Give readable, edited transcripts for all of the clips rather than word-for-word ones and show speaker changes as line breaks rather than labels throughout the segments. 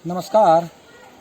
नमस्कार,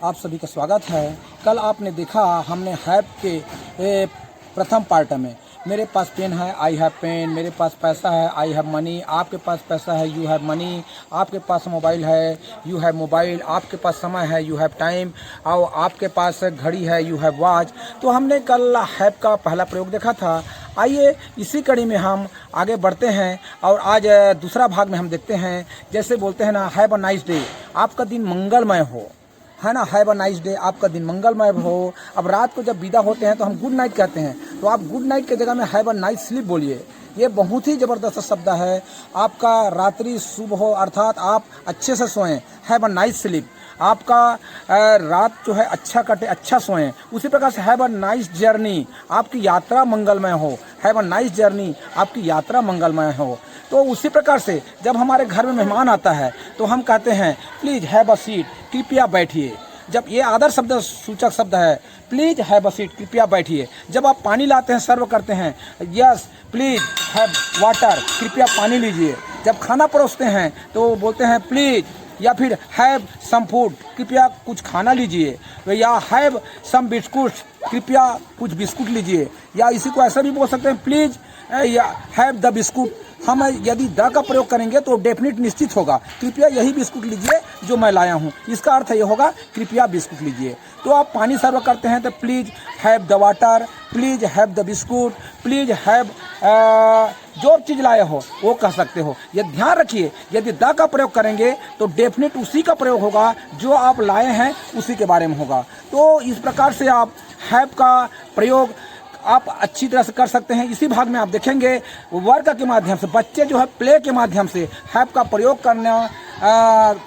आप सभी का स्वागत है। कल आपने देखा हमने हैप के प्रथम पार्ट में मेरे पास पेन है, आई हैव पेन, मेरे पास पैसा है, आई हैव मनी, आपके पास पैसा है, यू हैव मनी, आपके पास मोबाइल है, यू हैव मोबाइल, आपके पास समय है, यू हैव टाइम, और आपके पास घड़ी है, यू हैव वॉच। तो हमने कल हैव का पहला प्रयोग देखा था। आइए इसी कड़ी में हम आगे बढ़ते हैं और आज दूसरा भाग में हम देखते हैं। जैसे बोलते हैं ना, हैव अ नाइस डे, आपका दिन मंगलमय हो, है ना। हैव अ नाइस डे, आपका दिन मंगलमय हो। अब रात को जब विदा होते हैं तो हम गुड नाइट कहते हैं, तो आप गुड नाइट की जगह में हैव अ नाइस स्लीप बोलिए। ये बहुत ही ज़बरदस्त शब्द है। आपका रात्रि शुभ हो, अर्थात आप अच्छे से सोएं, हैव अ नाइस स्लीप। आपका रात जो है अच्छा कटे, अच्छा सोएं। उसी प्रकार से हैव अ नाइस जर्नी, आपकी यात्रा मंगलमय हो, हैव अ नाइस जर्नी, आपकी यात्रा मंगलमय हो। तो उसी प्रकार से जब हमारे घर में मेहमान आता है तो हम कहते हैं प्लीज़ हैव अ सीट, कृपया बैठिए। जब ये आदर शब्द सूचक शब्द है, प्लीज हैव अ सीट, कृपया बैठिए। जब आप पानी लाते हैं, सर्व करते हैं, यस प्लीज हैव वाटर, कृपया पानी लीजिए। जब खाना परोसते हैं तो बोलते हैं प्लीज, या फिर हैव सम फूड, कृपया कुछ खाना लीजिए, या हैव सम बिस्कुट, कृपया कुछ बिस्कुट लीजिए। या इसी को ऐसा भी बोल सकते हैं प्लीज या हैव द बिस्कुट। हम यदि द का प्रयोग करेंगे तो डेफिनेट निश्चित होगा, कृपया यही बिस्कुट लीजिए जो मैं लाया हूँ। इसका अर्थ ये होगा कृपया बिस्कुट लीजिए। तो आप पानी सर्व करते हैं तो please have the water, please have the biscuit, please have जो चीज़ लाए हो वो कह सकते हो। ये ध्यान रखिए, यदि द का प्रयोग करेंगे तो डेफिनेट उसी का प्रयोग होगा जो आप लाए हैं, उसी के बारे में होगा। तो इस प्रकार से आप हैव का प्रयोग आप अच्छी तरह से कर सकते हैं। इसी भाग में आप देखेंगे वर्क के माध्यम से, बच्चे जो है प्ले के माध्यम से हैव का प्रयोग करना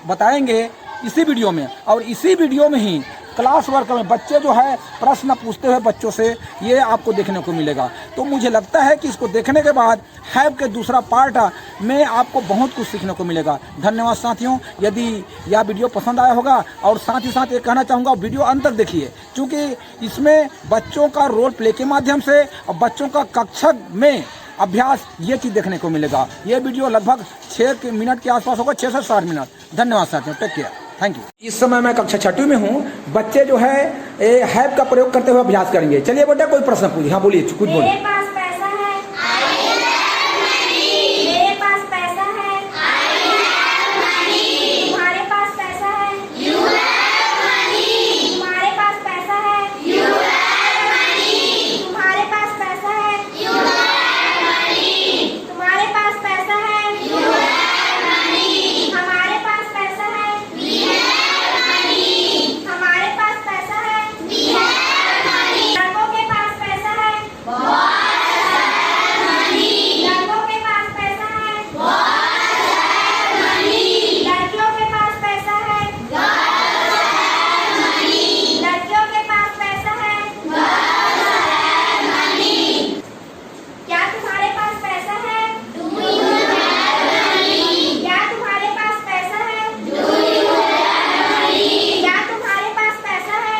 बताएंगे इसी वीडियो में। और इसी वीडियो में ही क्लास वर्क में बच्चे जो है प्रश्न पूछते हुए बच्चों से ये आपको देखने को मिलेगा। तो मुझे लगता है कि इसको देखने के बाद हैव के दूसरा पार्ट में आपको बहुत कुछ सीखने को मिलेगा। धन्यवाद साथियों। यदि यह वीडियो पसंद आया होगा, और साथ ही साथ ये कहना चाहूँगा वीडियो अंत तक देखिए, क्योंकि इसमें बच्चों का रोल प्ले के माध्यम से और बच्चों का कक्षा में अभ्यास ये चीज़ देखने को मिलेगा। ये वीडियो लगभग 6 मिनट के आसपास होगा, 6 से 7 मिनट। धन्यवाद साथियों, टेक केयर, थैंक यू। इस समय मैं कक्षा 6वीं में हूँ। बच्चे जो है हैव का प्रयोग करते हुए अभ्यास करेंगे। चलिए बेटा कोई प्रश्न पूछिए। हाँ बोलिए, कुछ बोलिए।
मेरे पास पैसा है, मेरे पास पैसा है, तुम्हारे पास पैसा है, तुम्हारे पास पैसा है, तुम्हारे पास पैसा है, तुम्हारे पास पैसा है, हमारे पास पैसा है, हमारे पास पैसा है, लड़कों के पास पैसा है, लड़कों के पास पैसा है, लड़कियों के पास पैसा है, लड़कियों के पास पैसा है। क्या तुम्हारे पास पैसा है? क्या तुम्हारे पास पैसा है? क्या तुम्हारे पास पैसा है?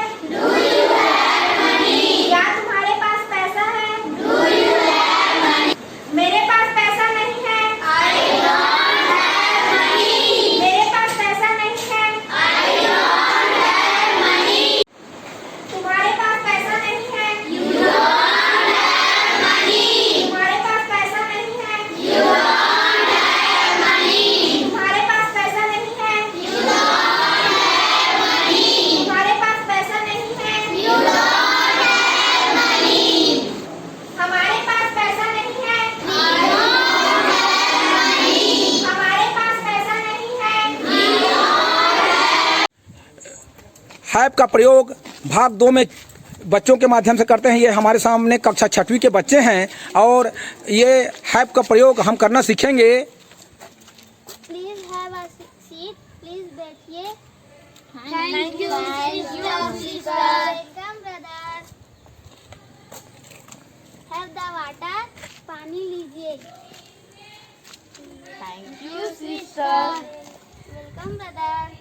क्या तुम्हारे पास पैसा है? मेरे पास पैसा नहीं है, मेरे पास पैसा नहीं है, तुम्हारे पास पैसा नहीं है, तुम्हारे पास पैसा नहीं है, तुम्हारे पास पैसा नहीं है, तुम्हारे पास पैसा नहीं है, हमारे पास पैसा नहीं है, हमारे पास पैसा नहीं है।
हैव का प्रयोग भाग 2 में बच्चों के माध्यम से करते हैं। ये हमारे सामने कक्षा 6वीं के बच्चे हैं और ये हैव का प्रयोग हम करना सीखेंगे।
Please have a seat, please बैठिए। Thank you sister. Welcome brother. Have the water, पानी लीजिए। Thank you sister. Welcome brother.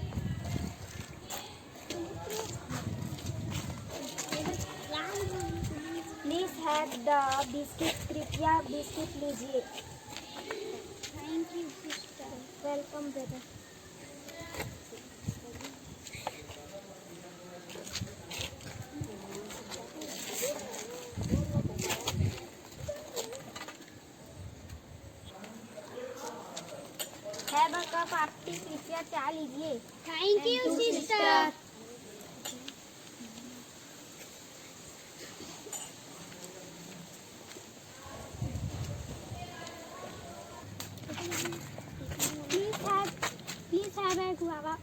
Please have the biscuit, कृपया बिस्किट लीजिए। Thank you sister. Welcome brother. Aunty कृपया चाय लीजिए।
Thank you sister.
Please have a guava.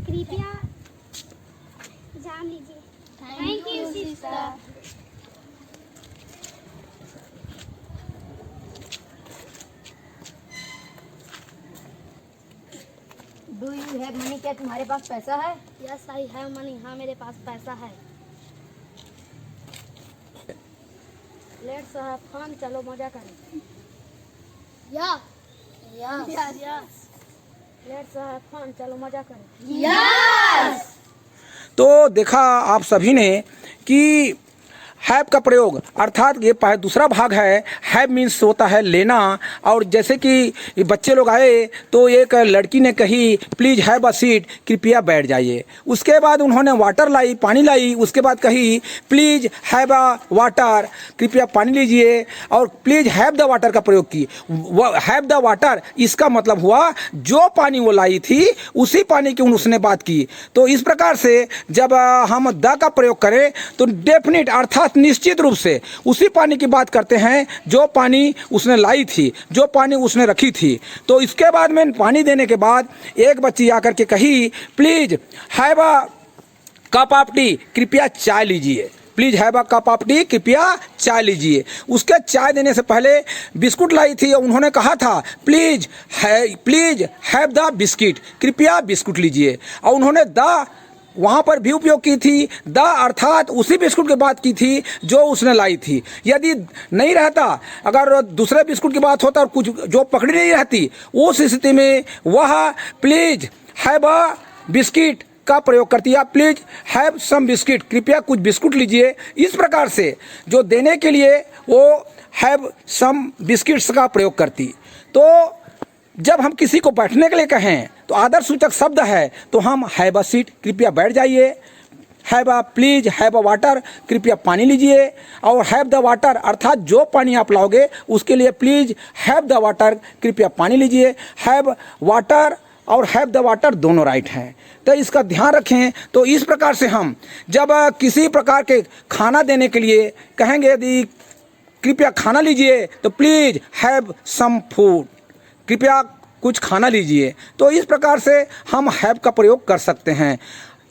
कृपया जाम लीजिए।
Thank you sister.
Do you have money? क्या तुम्हारे पास पैसा है?
Yes I have money. हाँ मेरे पास पैसा है। Let's have fun. चलो मजा करें।
या
लेट्स हैव फन। चलो मजा करें।
यस।
तो देखा आप सभी ने कि हैव का प्रयोग अर्थात ये दूसरा भाग है। हैव मीन्स होता है लेना। और जैसे कि बच्चे लोग आए तो एक लड़की ने कही प्लीज हैव अ सीट, कृपया बैठ जाइए। उसके बाद उन्होंने वाटर लाई, पानी लाई। उसके बाद कही प्लीज हैव अ वाटर, कृपया पानी लीजिए। और प्लीज हैव द वाटर का प्रयोग की। हैव द वाटर इसका मतलब हुआ जो पानी वो लाई थी उसी पानी की उसने बात की। तो इस प्रकार से जब हम द का प्रयोग करें तो डेफिनेट अर्थात निश्चित रूप से उसी पानी की बात करते हैं जो पानी उसने लाई थी, जो पानी उसने रखी थी। तो इसके बाद में पानी देने के बाद एक बच्ची आकर के कही please have a cup of T, कृपया चाय लीजिए। Please have a cup of T, कृपया चाय लीजिए। उसके चाय देने से पहले बिस्कुट लाई थी और उन्होंने कहा था प्लीज हैव द बिस्किट, कृपया बिस्कुट लीजिए। और उन्होंने द वहाँ पर भी उपयोग की थी। द अर्थात उसी बिस्कुट की बात की थी जो उसने लाई थी। यदि नहीं रहता, अगर दूसरे बिस्कुट की बात होता और कुछ जो पकड़ी नहीं रहती, उस स्थिति में वह प्लीज हैव अ बिस्किट का प्रयोग करती है। प्लीज हैव सम बिस्किट, कृपया कुछ बिस्कुट लीजिए। इस प्रकार से जो देने के लिए वो हैव सम बिस्किट्स का प्रयोग करती। तो जब हम किसी को बैठने के लिए कहें तो आदर सूचक शब्द है तो हम हैव अ सीट, कृपया बैठ जाइए। Have a please have a water, कृपया पानी लीजिए। और हैव द वाटर अर्थात जो पानी आप लाओगे उसके लिए प्लीज हैव द वाटर, कृपया पानी लीजिए। हैव वाटर और हैव द वाटर दोनों राइट हैं, तो इसका ध्यान रखें। तो इस प्रकार से हम जब किसी प्रकार के खाना देने के लिए कहेंगे यदि कृपया खाना लीजिए तो प्लीज हैव सम फूड, कृपया कुछ खाना लीजिए। तो इस प्रकार से हम हैव का प्रयोग कर सकते हैं।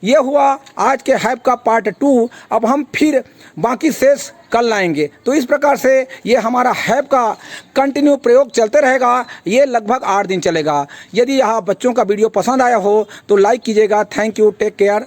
ये हुआ आज के हैव का पार्ट 2। अब हम फिर बाकी शेष कल लाएंगे। तो इस प्रकार से ये हमारा हैव का कंटिन्यू प्रयोग चलते रहेगा। ये लगभग 8 दिन चलेगा। यदि यह बच्चों का वीडियो पसंद आया हो तो लाइक कीजिएगा। Thank you, take care.